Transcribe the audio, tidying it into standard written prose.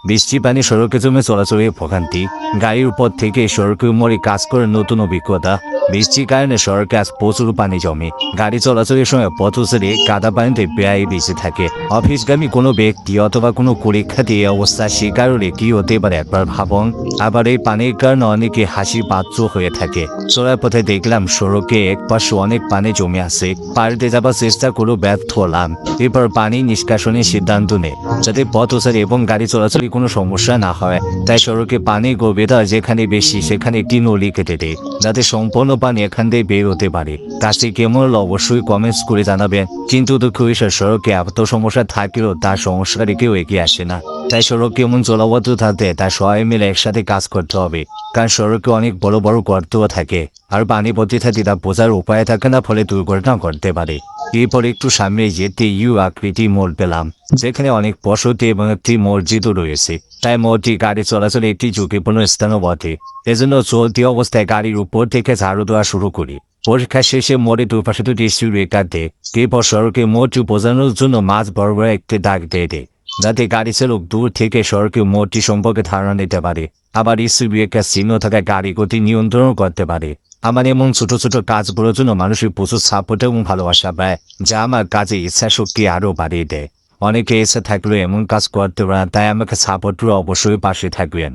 বৃষ্টি পানি সড়কে জমে চলাচলের ভোগান্তি, গাড়ির উপর থেকে সড়কের মোড়ে কাজ করে নতুন অভিজ্ঞতা। বৃষ্টির কারণে সড়কে আজ প্রচুর পানি জমে, গাড়ি চলাচলের সময় পথচারী কাদা পানিতে প্রায় বেঁচে থাকে। অফিসগামী কোনো ব্যক্তি অথবা কোনো পরীক্ষার্থী এই অবস্থার শিকার হলে কি হতে পারে একবার ভাবুন। আবার এই পানির কারণে অনেকে হাসির পাত্র হয়ে থাকে। চলার পথে দেখলাম সড়কে এক পাশে অনেক পানি জমে আছে, পাড়িতে যাবার চেষ্টা করেও ব্যর্থ হলাম। এরপর পানি নিষ্কাশনের সিদ্ধান্ত নেয় যাতে পথচারী এবং গাড়ি চলাচলে কোনো সমস্যা না হয়। তাই সড়কে পানির গভীরতা যেখানে বেশি সেখানে একটি নলি কেটে দেয় যাতে সম্পূর্ণ পানি এখান দিয়ে বের হতে পারে। কাজটি কেমন হলো অবশ্যই কমেন্টস করে জানাবেন। কিন্তু দুঃখ বিষয় সড়কে এত সমস্যা থাকলেও তার সংস্কারে কেউ এগিয়ে আসে না। তাই সড়ক কেমন জলাবদ্ধ থাকতে তার সবাই মিলে একসাথে কাজ করতে হবে, কারণ সড়কে অনেক বড় বড় গর্তও থাকে আর পানি পড়তে থাকে তা বোঝার উপায় থাকে না, ফলে দুর্ঘটনা ঘটতে পারে। এরপর একটু সামনে যেতে ইউ আকৃতি মোড় পেলাম, যেখানে অনেক বসতি এবং একটি মসজিদও রয়েছে। তাই মোড়টি গাড়ি চলাচলে একটি ঝুঁকিপূর্ণ স্থানও বটে। এজন্য চলতি অবস্থায় গাড়ির উপর থেকে ঝাড়ু দেওয়া শুরু করি। পরীক্ষা শেষে মোড়ে দুপাশে দুটি স্পিড ব্রেকার দেয়। এরপর সড়কে মোড়টি বোঝানোর জন্য মাঝ বরাবর একটি দাগ দিয়ে দেয় যাতে গাড়ি চালক দূর থেকে সড়কে মোড়টি সম্পর্কে ধারণা নিতে পারে। আবার স্পিড ব্রেকার চিহ্ন থাকায় গাড়ি গতি নিয়ন্ত্রণ করতে পারে। আমার এমন ছোট ছোট কাজগুলোর জন্য মানুষের প্রচুর সাপোর্ট এবং ভালোবাসা পায়, যা আমার কাজে ইচ্ছা শক্তি আরও বাড়িয়ে দেয়। অনেকে ইচ্ছা থাকলেও এমন কাজ করতে পারে, তাই আমাকে সাপোর্ট করে অবশ্যই পাশে থাকবেন।